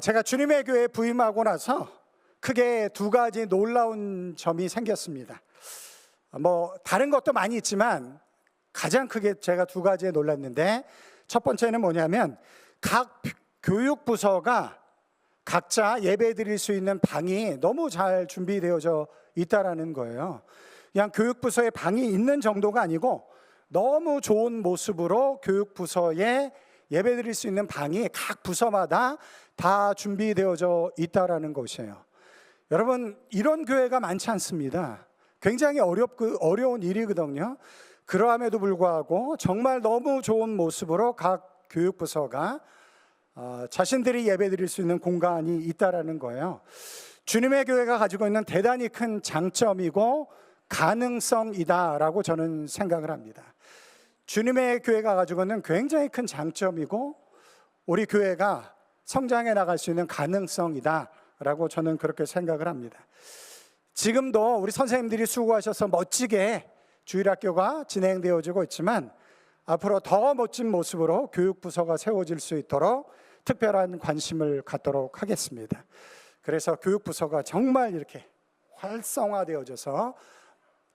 제가 주님의 교회에 부임하고 나서 크게 두 가지 놀라운 점이 생겼습니다. 다른 것도 많이 있지만 가장 크게 제가 두 가지에 놀랐는데, 첫 번째는 뭐냐면 각 교육부서가 각자 예배 드릴 수 있는 방이 너무 잘 준비되어져 있다라는 거예요. 그냥 교육부서에 방이 있는 정도가 아니고 너무 좋은 모습으로 교육부서에 예배 드릴 수 있는 방이 각 부서마다 다 준비되어져 있다라는 것이에요. 여러분, 이런 교회가 많지 않습니다. 굉장히 어려운 일이거든요. 그러함에도 불구하고 정말 너무 좋은 모습으로 각 교육부서가 자신들이 예배 드릴 수 있는 공간이 있다라는 거예요. 주님의 교회가 가지고 있는 대단히 큰 장점이고 가능성이다라고 저는 생각을 합니다. 주님의 교회가 가지고 있는 굉장히 큰 장점이고 우리 교회가 성장해 나갈 수 있는 가능성이다라고 저는 그렇게 생각을 합니다. 지금도 우리 선생님들이 수고하셔서 멋지게 주일학교가 진행되어지고 있지만 앞으로 더 멋진 모습으로 교육부서가 세워질 수 있도록 특별한 관심을 갖도록 하겠습니다. 그래서 교육부서가 정말 이렇게 활성화되어져서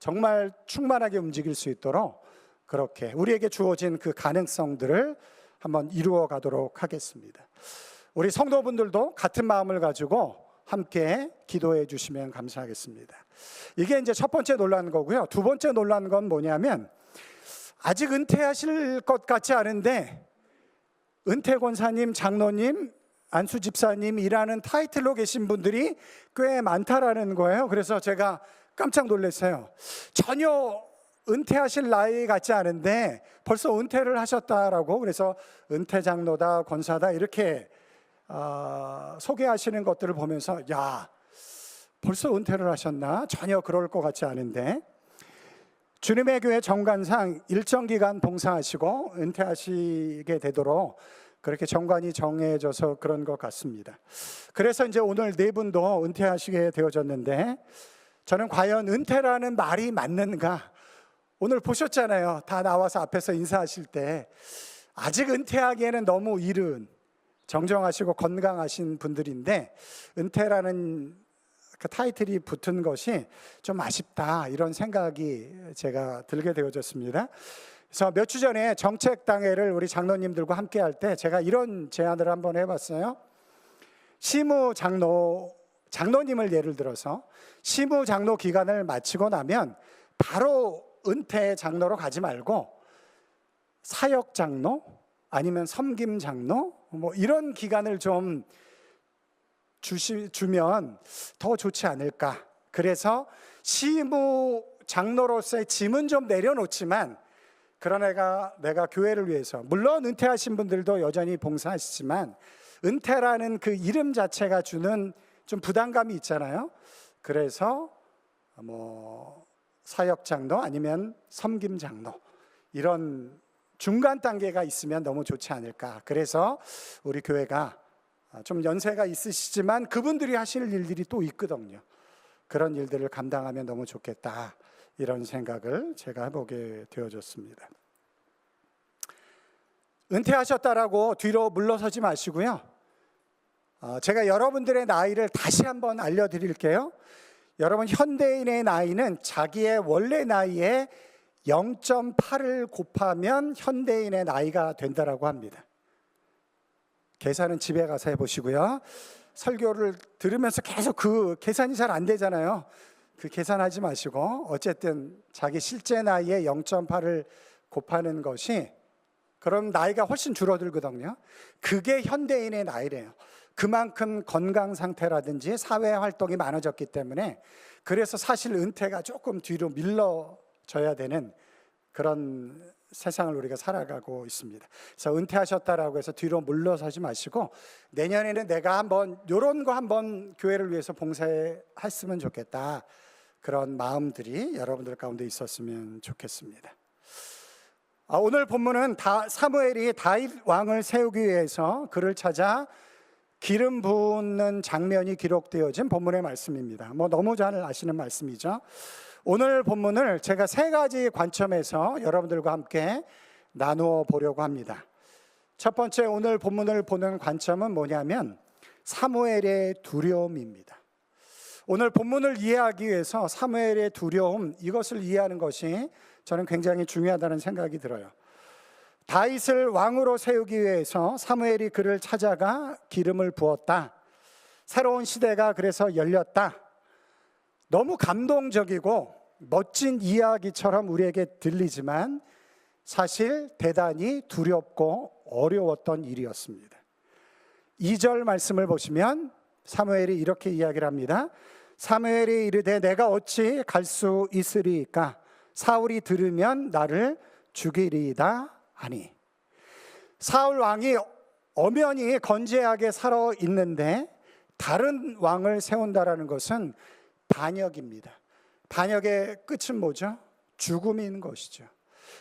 정말 충만하게 움직일 수 있도록 그렇게 우리에게 주어진 그 가능성들을 한번 이루어 가도록 하겠습니다. 우리 성도분들도 같은 마음을 가지고 함께 기도해 주시면 감사하겠습니다. 이게 이제 첫 번째 놀란 거고요. 두 번째 놀란 건 뭐냐면, 아직 은퇴하실 것 같지 않은데 은퇴 권사님, 장로님, 안수 집사님이라는 타이틀로 계신 분들이 꽤 많다라는 거예요. 그래서 제가 깜짝 놀랐어요. 전혀 은퇴하실 나이 같지 않은데 벌써 은퇴를 하셨다라고. 그래서 은퇴 장로다, 권사다 이렇게 소개하시는 것들을 보면서, 야, 벌써 은퇴를 하셨나? 전혀 그럴 것 같지 않은데, 주님의 교회 정관상 일정 기간 봉사하시고 은퇴하시게 되도록 그렇게 정관이 정해져서 그런 것 같습니다. 그래서 이제 오늘 네 분도 은퇴하시게 되어졌는데, 저는 과연 은퇴라는 말이 맞는가? 오늘 보셨잖아요. 다 나와서 앞에서 인사하실 때 아직 은퇴하기에는 너무 이른, 정정하시고 건강하신 분들인데 은퇴라는 그 타이틀이 붙은 것이 좀 아쉽다, 이런 생각이 제가 들게 되어졌습니다. 그래서 몇 주 전에 정책당회를 우리 장로님들과 함께 할 때 제가 이런 제안을 한번 해봤어요. 시무 장로님을 예를 들어서 시무 장로 기간을 마치고 나면 바로 은퇴 장로로 가지 말고 사역 장로 아니면 섬김 장로 이런 기간을 좀 주면 더 좋지 않을까. 그래서 시무 장로로서의 짐은 좀 내려놓지만, 그러나 내가 교회를 위해서, 물론 은퇴하신 분들도 여전히 봉사하시지만 은퇴라는 그 이름 자체가 주는 좀 부담감이 있잖아요. 그래서 사역 장로 아니면 섬김 장로, 이런 중간 단계가 있으면 너무 좋지 않을까. 그래서 우리 교회가 좀 연세가 있으시지만 그분들이 하실 일들이 또 있거든요. 그런 일들을 감당하면 너무 좋겠다, 이런 생각을 제가 해보게 되어졌습니다. 은퇴하셨다라고 뒤로 물러서지 마시고요. 제가 여러분들의 나이를 다시 한번 알려드릴게요. 여러분, 현대인의 나이는 자기의 원래 나이에 0.8을 곱하면 현대인의 나이가 된다라고 합니다. 계산은 집에 가서 해보시고요. 설교를 들으면서 계속 그 계산이 잘 안 되잖아요. 그 계산하지 마시고 어쨌든 자기 실제 나이에 0.8을 곱하는 것이, 그럼 나이가 훨씬 줄어들거든요. 그게 현대인의 나이래요. 그만큼 건강 상태라든지 사회 활동이 많아졌기 때문에, 그래서 사실 은퇴가 조금 뒤로 밀려져야 되는 그런 세상을 우리가 살아가고 있습니다. 그래서 은퇴하셨다라고 해서 뒤로 물러서지 마시고, 내년에는 내가 한번 이런 거 한번 교회를 위해서 봉사했으면 좋겠다, 그런 마음들이 여러분들 가운데 있었으면 좋겠습니다. 오늘 본문은 사무엘이 다윗 왕을 세우기 위해서 그를 찾아 기름 붓는 장면이 기록되어진 본문의 말씀입니다. 너무 잘 아시는 말씀이죠. 오늘 본문을 제가 세 가지 관점에서 여러분들과 함께 나누어 보려고 합니다. 첫 번째, 오늘 본문을 보는 관점은 뭐냐면 사무엘의 두려움입니다. 오늘 본문을 이해하기 위해서 사무엘의 두려움, 이것을 이해하는 것이 저는 굉장히 중요하다는 생각이 들어요. 다윗을 왕으로 세우기 위해서 사무엘이 그를 찾아가 기름을 부었다. 새로운 시대가 그래서 열렸다. 너무 감동적이고 멋진 이야기처럼 우리에게 들리지만 사실 대단히 두렵고 어려웠던 일이었습니다. 2절 말씀을 보시면 사무엘이 이렇게 이야기를 합니다. 사무엘이 이르되 내가 어찌 갈 수 있으리이까? 사울이 들으면 나를 죽이리이다 하니. 사울 왕이 엄연히 건재하게 살아 있는데 다른 왕을 세운다라는 것은 반역입니다. 반역의 끝은 뭐죠? 죽음인 것이죠.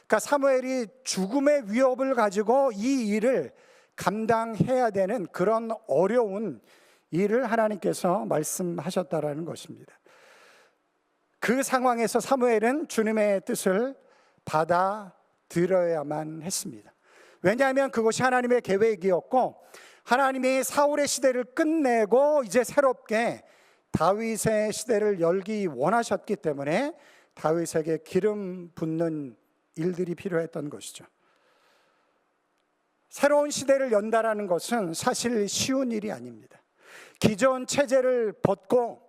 그러니까 사무엘이 죽음의 위협을 가지고 이 일을 감당해야 되는 그런 어려운 일을 하나님께서 말씀하셨다라는 것입니다. 그 상황에서 사무엘은 주님의 뜻을 받아들여야만 했습니다. 왜냐하면 그것이 하나님의 계획이었고 하나님이 사울의 시대를 끝내고 이제 새롭게 다윗의 시대를 열기 원하셨기 때문에 다윗에게 기름 붓는 일들이 필요했던 것이죠. 새로운 시대를 연다라는 것은 사실 쉬운 일이 아닙니다. 기존 체제를 벗고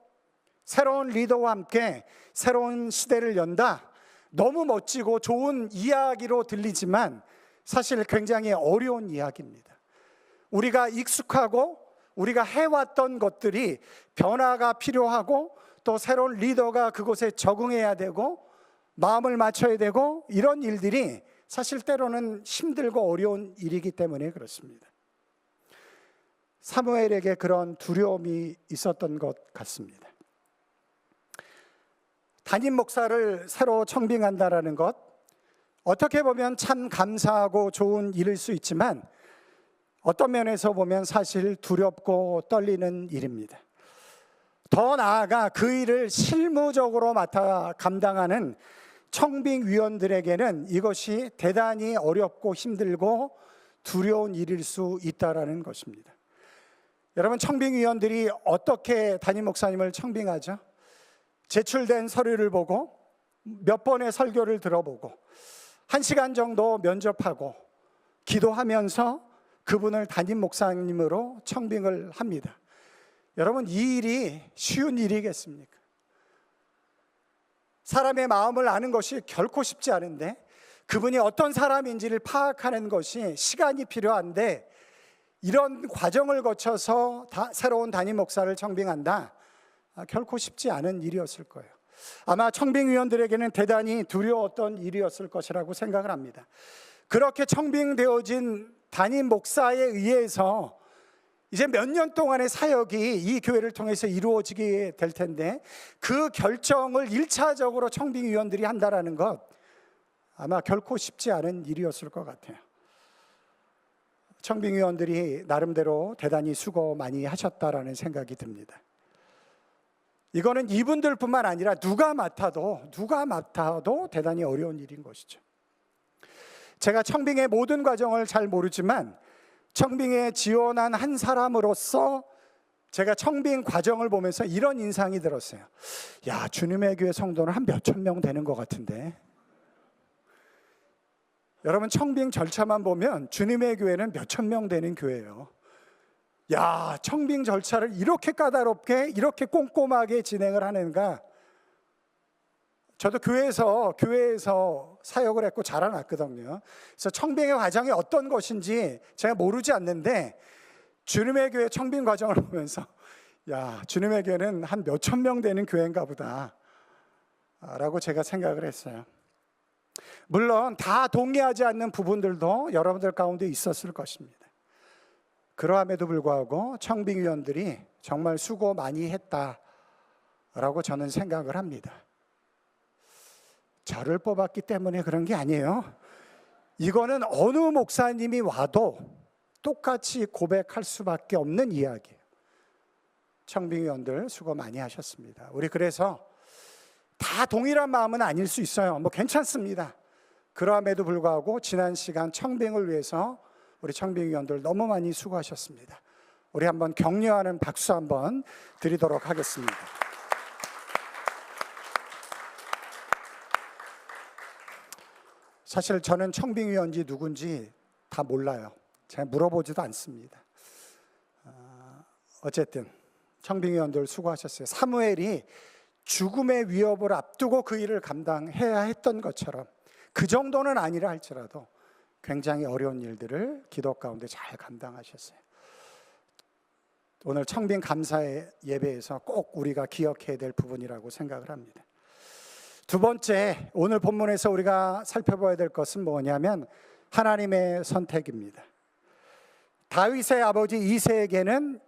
새로운 리더와 함께 새로운 시대를 연다, 너무 멋지고 좋은 이야기로 들리지만 사실 굉장히 어려운 이야기입니다. 우리가 익숙하고 우리가 해왔던 것들이 변화가 필요하고 또 새로운 리더가 그곳에 적응해야 되고 마음을 맞춰야 되고 이런 일들이 사실 때로는 힘들고 어려운 일이기 때문에 그렇습니다. 사무엘에게 그런 두려움이 있었던 것 같습니다. 담임 목사를 새로 청빙한다라는 것, 어떻게 보면 참 감사하고 좋은 일일 수 있지만 어떤 면에서 보면 사실 두렵고 떨리는 일입니다. 더 나아가 그 일을 실무적으로 맡아 감당하는 청빙위원들에게는 이것이 대단히 어렵고 힘들고 두려운 일일 수 있다라는 것입니다. 여러분, 청빙위원들이 어떻게 담임 목사님을 청빙하죠? 제출된 서류를 보고 몇 번의 설교를 들어보고 1시간 정도 면접하고 기도하면서 그분을 담임 목사님으로 청빙을 합니다. 여러분, 이 일이 쉬운 일이겠습니까? 사람의 마음을 아는 것이 결코 쉽지 않은데 그분이 어떤 사람인지를 파악하는 것이 시간이 필요한데 이런 과정을 거쳐서 새로운 담임 목사를 청빙한다? 결코 쉽지 않은 일이었을 거예요. 아마 청빙위원들에게는 대단히 두려웠던 일이었을 것이라고 생각을 합니다. 그렇게 청빙되어진 담임 목사에 의해서 이제 몇 년 동안의 사역이 이 교회를 통해서 이루어지게 될 텐데 그 결정을 1차적으로 청빙위원들이 한다라는 것 아마 결코 쉽지 않은 일이었을 것 같아요. 청빙위원들이 나름대로 대단히 수고 많이 하셨다라는 생각이 듭니다. 이거는 이분들뿐만 아니라 누가 맡아도 대단히 어려운 일인 것이죠. 제가 청빙의 모든 과정을 잘 모르지만 청빙에 지원한 한 사람으로서 제가 청빙 과정을 보면서 이런 인상이 들었어요. 야, 주님의 교회 성도는 한 몇천 명 되는 것 같은데. 여러분, 청빙 절차만 보면 주님의 교회는 몇천 명 되는 교회예요. 야, 청빙 절차를 이렇게 까다롭게 이렇게 꼼꼼하게 진행을 하는가. 저도 교회에서 사역을 했고 자라났거든요. 그래서 청빙의 과정이 어떤 것인지 제가 모르지 않는데 주님의 교회 청빙 과정을 보면서 야, 주님의 교회는 한 몇천 명 되는 교회인가 보다 라고 제가 생각을 했어요. 물론 다 동의하지 않는 부분들도 여러분들 가운데 있었을 것입니다. 그러함에도 불구하고 청빙위원들이 정말 수고 많이 했다라고 저는 생각을 합니다. 저를 뽑았기 때문에 그런 게 아니에요. 이거는 어느 목사님이 와도 똑같이 고백할 수밖에 없는 이야기예요. 청빙위원들 수고 많이 하셨습니다. 우리 그래서 다 동일한 마음은 아닐 수 있어요. 뭐 괜찮습니다. 그럼에도 불구하고 지난 시간 청빙을 위해서 우리 청빙위원들 너무 많이 수고하셨습니다. 우리 한번 격려하는 박수 한번 드리도록 하겠습니다. 사실 저는 청빙위원지 누군지 다 몰라요. 제가 물어보지도 않습니다. 어쨌든 청빙위원들 수고하셨어요. 사무엘이 죽음의 위협을 앞두고 그 일을 감당해야 했던 것처럼, 그 정도는 아니라 할지라도 굉장히 어려운 일들을 기도 가운데 잘 감당하셨어요. 오늘 청빙 감사의 예배에서 꼭 우리가 기억해야 될 부분이라고 생각을 합니다. 두 번째, 오늘 본문에서 우리가 살펴봐야 될 것은 뭐냐면 하나님의 선택입니다. 다윗의 아버지 이새에게는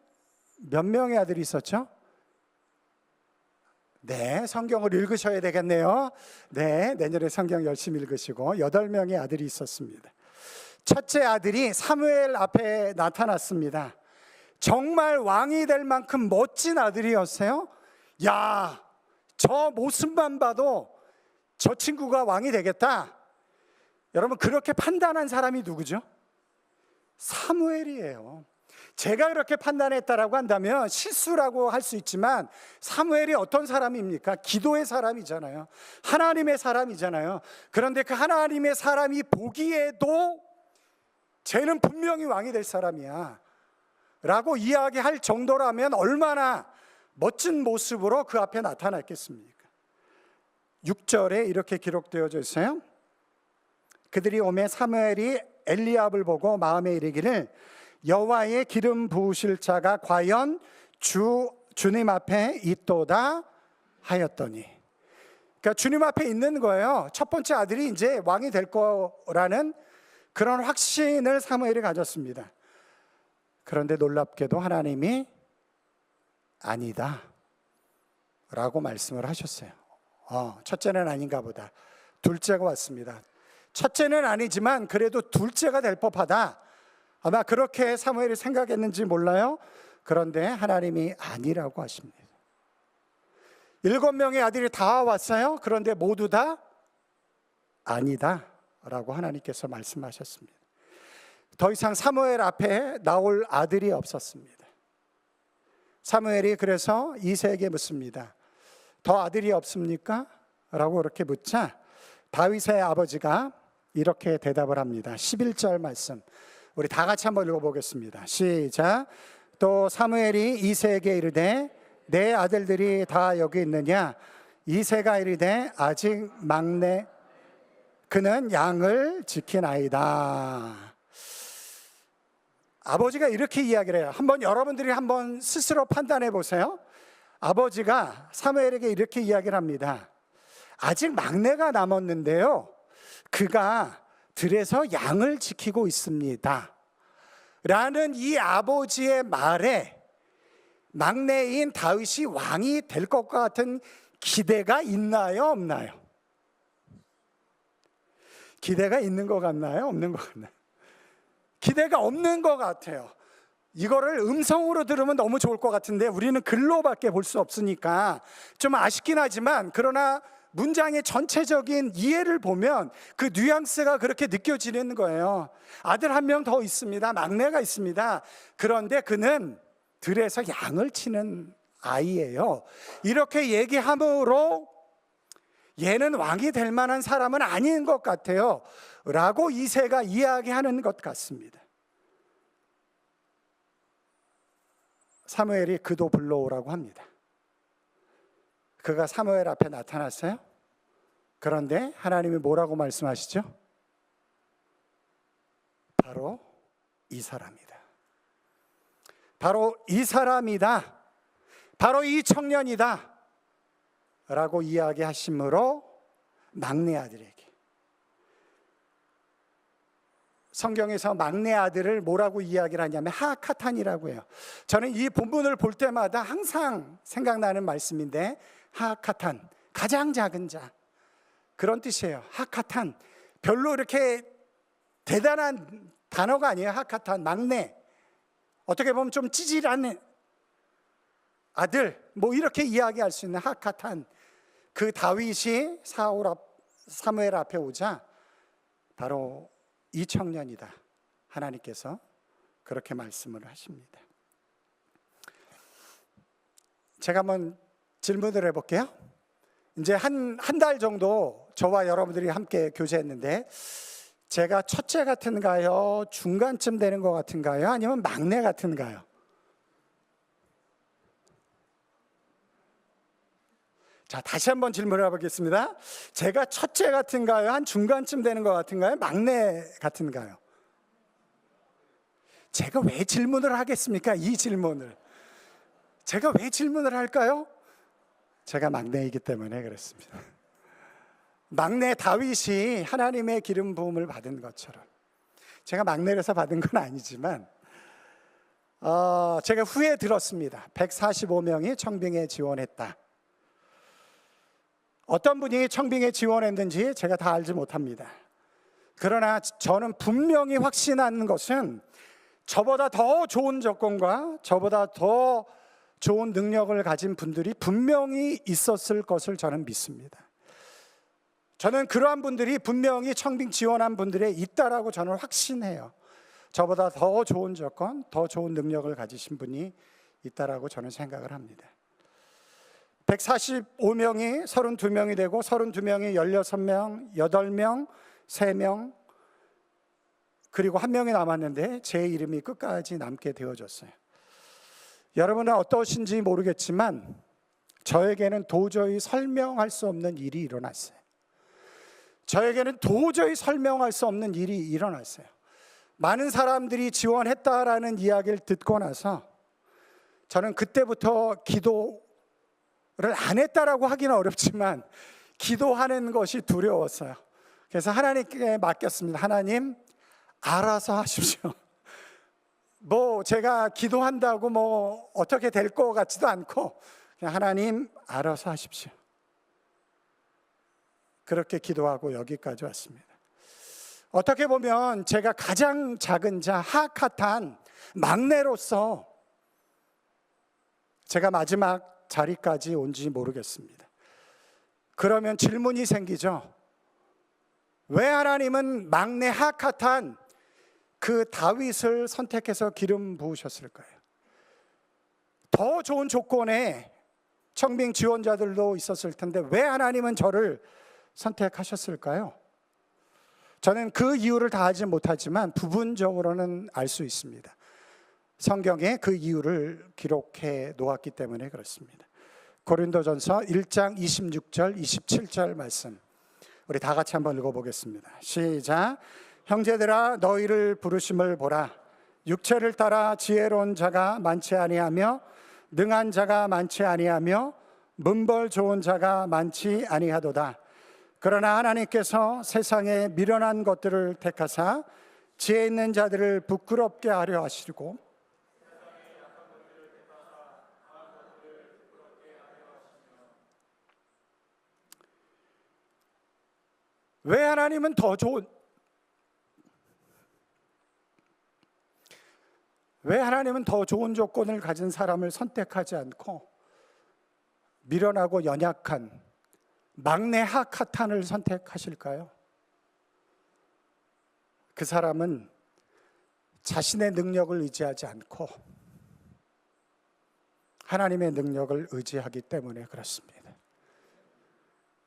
몇 명의 아들이 있었죠? 네, 성경을 읽으셔야 되겠네요. 네, 내년에 성경 열심히 읽으시고 8명의 아들이 있었습니다. 첫째 아들이 사무엘 앞에 나타났습니다. 정말 왕이 될 만큼 멋진 아들이었어요. 야, 저 모습만 봐도 저 친구가 왕이 되겠다. 여러분, 그렇게 판단한 사람이 누구죠? 사무엘이에요. 제가 그렇게 판단했다라고 한다면 실수라고 할 수 있지만, 사무엘이 어떤 사람입니까? 기도의 사람이잖아요. 하나님의 사람이잖아요. 그런데 그 하나님의 사람이 보기에도 쟤는 분명히 왕이 될 사람이야 라고 이야기할 정도라면 얼마나 멋진 모습으로 그 앞에 나타났겠습니까? 6절에 이렇게 기록되어져 있어요. 그들이 오매 사무엘이 엘리압을 보고 마음에 이르기를 여호와의 기름 부으실 자가 과연 주님 앞에 있도다 하였더니, 그러니까 주님 앞에 있는 거예요. 첫 번째 아들이 이제 왕이 될 거라는 그런 확신을 사무엘이 가졌습니다. 그런데 놀랍게도 하나님이 아니다 라고 말씀을 하셨어요. 첫째는 아닌가 보다. 둘째가 왔습니다. 첫째는 아니지만 그래도 둘째가 될 법하다. 아마 그렇게 사무엘이 생각했는지 몰라요. 그런데 하나님이 아니라고 하십니다. 7명의 아들이 다 왔어요. 그런데 모두 다 아니다 라고 하나님께서 말씀하셨습니다. 더 이상 사무엘 앞에 나올 아들이 없었습니다. 사무엘이 그래서 이새에게 묻습니다. 더 아들이 없습니까? 라고 그렇게 묻자 다윗의 아버지가 이렇게 대답을 합니다. 11절 말씀 우리 다 같이 한번 읽어보겠습니다. 시작. 또 사무엘이 이새에게 이르되 내 아들들이 다 여기 있느냐? 이새가 이르되 아직 막내 그는 양을 지키나이다. 아버지가 이렇게 이야기를 해요. 한번 여러분들이 한번 스스로 판단해 보세요. 아버지가 사무엘에게 이렇게 이야기를 합니다. 아직 막내가 남았는데요, 그가 들에서 양을 지키고 있습니다 라는 이 아버지의 말에 막내인 다윗이 왕이 될 것 같은 기대가 있나요, 없나요? 기대가 있는 것 같나요, 없는 것 같나요? 기대가 없는 것 같아요. 이거를 음성으로 들으면 너무 좋을 것 같은데 우리는 글로밖에 볼 수 없으니까 좀 아쉽긴 하지만, 그러나 문장의 전체적인 이해를 보면 그 뉘앙스가 그렇게 느껴지는 거예요. 아들 한 명 더 있습니다. 막내가 있습니다. 그런데 그는 들에서 양을 치는 아이예요. 이렇게 얘기함으로 얘는 왕이 될 만한 사람은 아닌 것 같아요 라고 이새가 이야기하는 것 같습니다. 사무엘이 그도 불러오라고 합니다. 그가 사무엘 앞에 나타났어요. 그런데 하나님이 뭐라고 말씀하시죠? 바로 이 사람이다. 바로 이 사람이다. 바로 이 청년이다 라고 이야기하심으로 막내 아들에게, 성경에서 막내 아들을 뭐라고 이야기를 하냐면 하카탄이라고 해요. 저는 이 본문을 볼 때마다 항상 생각나는 말씀인데, 하카탄, 가장 작은 자, 그런 뜻이에요. 하카탄, 별로 이렇게 대단한 단어가 아니에요. 하카탄, 막내, 어떻게 보면 좀 찌질한 아들, 뭐 이렇게 이야기할 수 있는 하카탄. 그 다윗이 사무엘 앞에 오자 바로 이 청년이다, 하나님께서 그렇게 말씀을 하십니다. 제가 한번 질문을 해볼게요. 이제 한 달 정도 저와 여러분들이 함께 교제했는데, 제가 첫째 같은가요? 중간쯤 되는 것 같은가요? 아니면 막내 같은가요? 자, 다시 한번 질문을 해보겠습니다. 제가 첫째 같은가요? 한 중간쯤 되는 것 같은가요? 막내 같은가요? 제가 왜 질문을 하겠습니까? 이 질문을. 제가 왜 질문을 할까요? 제가 막내이기 때문에 그렇습니다. 막내 다윗이 하나님의 기름 부음을 받은 것처럼, 제가 막내라서 받은 건 아니지만 제가 후에 들었습니다. 145명이 청빙에 지원했다. 어떤 분이 청빙에 지원했는지 제가 다 알지 못합니다. 그러나 저는 분명히 확신하는 것은 저보다 더 좋은 조건과 저보다 더 좋은 능력을 가진 분들이 분명히 있었을 것을 저는 믿습니다. 저는 그러한 분들이 분명히 청빙 지원한 분들에 있다라고 저는 확신해요. 저보다 더 좋은 조건, 더 좋은 능력을 가지신 분이 있다라고 저는 생각을 합니다. 145명이 32명이 되고 32명이 16명, 8명, 3명, 그리고 1명이 남았는데 제 이름이 끝까지 남게 되어졌어요. 여러분은 어떠신지 모르겠지만 저에게는 도저히 설명할 수 없는 일이 일어났어요. 저에게는 도저히 설명할 수 없는 일이 일어났어요. 많은 사람들이 지원했다라는 이야기를 듣고 나서 저는 그때부터 기도를 안 했다라고 하기는 어렵지만 기도하는 것이 두려웠어요. 그래서 하나님께 맡겼습니다. 하나님, 알아서 하십시오. 뭐 제가 기도한다고 뭐 어떻게 될 것 같지도 않고 그냥 하나님 알아서 하십시오. 그렇게 기도하고 여기까지 왔습니다. 어떻게 보면 제가 가장 작은 자 하카탄 막내로서 제가 마지막 자리까지 온지 모르겠습니다. 그러면 질문이 생기죠. 왜 하나님은 막내 하카탄 그 다윗을 선택해서 기름 부으셨을까요? 더 좋은 조건에 청빙 지원자들도 있었을 텐데 왜 하나님은 저를 선택하셨을까요? 저는 그 이유를 다 알지 못하지만 부분적으로는 알 수 있습니다. 성경에 그 이유를 기록해 놓았기 때문에 그렇습니다. 고린도전서 1장 26절 27절 말씀 우리 다 같이 한번 읽어보겠습니다. 시작. 형제들아 너희를 부르심을 보라. 육체를 따라 지혜로운 자가 많지 아니하며 능한 자가 많지 아니하며 문벌 좋은 자가 많지 아니하도다. 그러나 하나님께서 세상에 미련한 것들을 택하사 지혜 있는 자들을 부끄럽게 하려 하시고 왜 하나님은 더 좋은 조건을 가진 사람을 선택하지 않고 미련하고 연약한 막내 하카탄을 선택하실까요? 그 사람은 자신의 능력을 의지하지 않고 하나님의 능력을 의지하기 때문에 그렇습니다.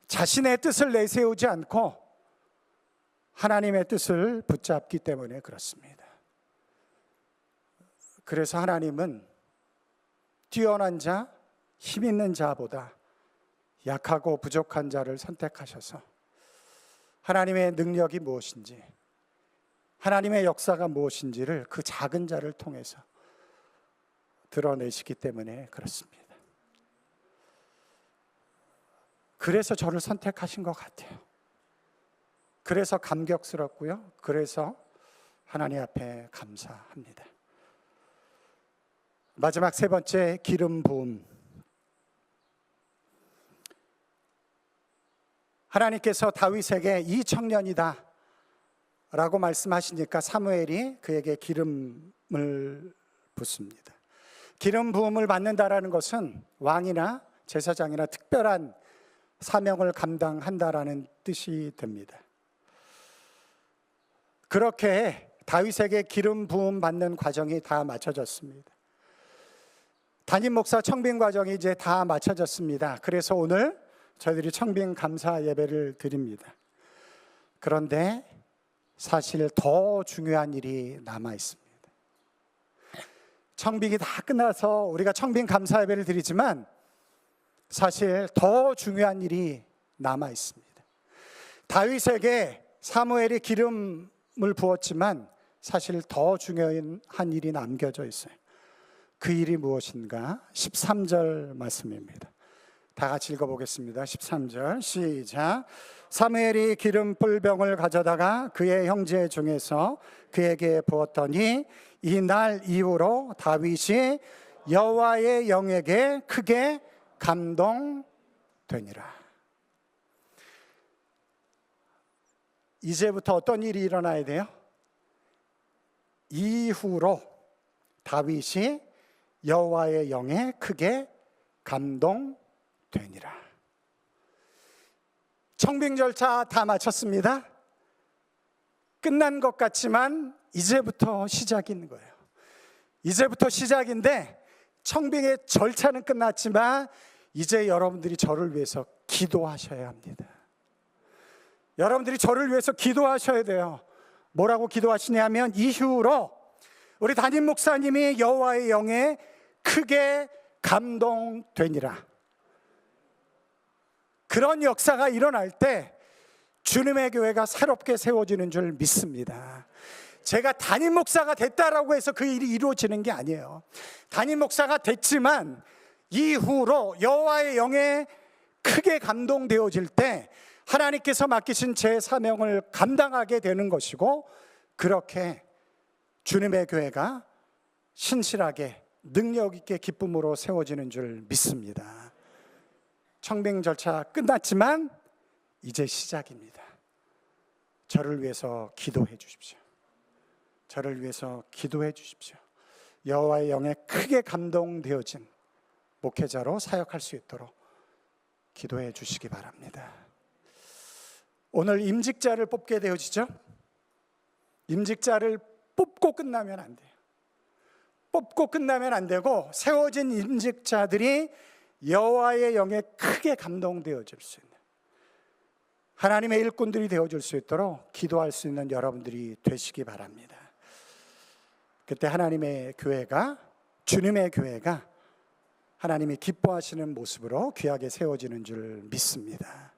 자신의 뜻을 내세우지 않고 하나님의 뜻을 붙잡기 때문에 그렇습니다. 그래서 하나님은 뛰어난 자, 힘 있는 자보다 약하고 부족한 자를 선택하셔서 하나님의 능력이 무엇인지, 하나님의 역사가 무엇인지를 그 작은 자를 통해서 드러내시기 때문에 그렇습니다. 그래서 저를 선택하신 것 같아요. 그래서 감격스럽고요. 그래서 하나님 앞에 감사합니다. 마지막 세 번째, 기름 부음. 하나님께서 다윗에게 이 청년이다 라고 말씀하시니까 사무엘이 그에게 기름을 붓습니다. 기름 부음을 받는다라는 것은 왕이나 제사장이나 특별한 사명을 감당한다라는 뜻이 됩니다. 그렇게 다윗에게 기름 부음 받는 과정이 다 마쳐졌습니다. 담임 목사 청빙 과정이 이제 다 마쳐졌습니다. 그래서 오늘 저희들이 청빙 감사 예배를 드립니다. 그런데 사실 더 중요한 일이 남아 있습니다. 청빙이 다 끝나서 우리가 청빙 감사 예배를 드리지만 사실 더 중요한 일이 남아 있습니다. 다윗에게 사무엘이 기름을 부었지만 사실 더 중요한 일이 남겨져 있어요. 그 일이 무엇인가? 13절 말씀입니다. 다 같이 읽어보겠습니다. 13절 시작. 사무엘이 기름 뿔병을 가져다가 그의 형제 중에서 그에게 부었더니 이 날 이후로 다윗이 여호와의 영에게 크게 감동되니라. 이제부터 어떤 일이 일어나야 돼요? 이후로 다윗이 여호와의 영에 크게 감동되니라. 청빙 절차 다 마쳤습니다. 끝난 것 같지만 이제부터 시작인 거예요. 이제부터 시작인데 청빙의 절차는 끝났지만 이제 여러분들이 저를 위해서 기도하셔야 합니다. 여러분들이 저를 위해서 기도하셔야 돼요. 뭐라고 기도하시냐면 이후로 우리 담임 목사님이 여호와의 영에 크게 감동되니라. 그런 역사가 일어날 때 주님의 교회가 새롭게 세워지는 줄 믿습니다. 제가 담임 목사가 됐다라고 해서 그 일이 이루어지는 게 아니에요. 담임 목사가 됐지만 이후로 여호와의 영에 크게 감동되어질 때 하나님께서 맡기신 제 사명을 감당하게 되는 것이고, 그렇게 주님의 교회가 신실하게 능력 있게 기쁨으로 세워지는 줄 믿습니다. 청빙 절차 끝났지만 이제 시작입니다. 저를 위해서 기도해 주십시오. 저를 위해서 기도해 주십시오. 여호와의 영에 크게 감동되어진 목회자로 사역할 수 있도록 기도해 주시기 바랍니다. 오늘 임직자를 뽑게 되어지죠? 임직자를 뽑고 끝나면 안 돼요. 뽑고 끝나면 안 되고 세워진 임직자들이 여호와의 영에 크게 감동되어질 수 있는 하나님의 일꾼들이 되어줄 수 있도록 기도할 수 있는 여러분들이 되시기 바랍니다. 그때 하나님의 교회가, 주님의 교회가 하나님이 기뻐하시는 모습으로 귀하게 세워지는 줄 믿습니다.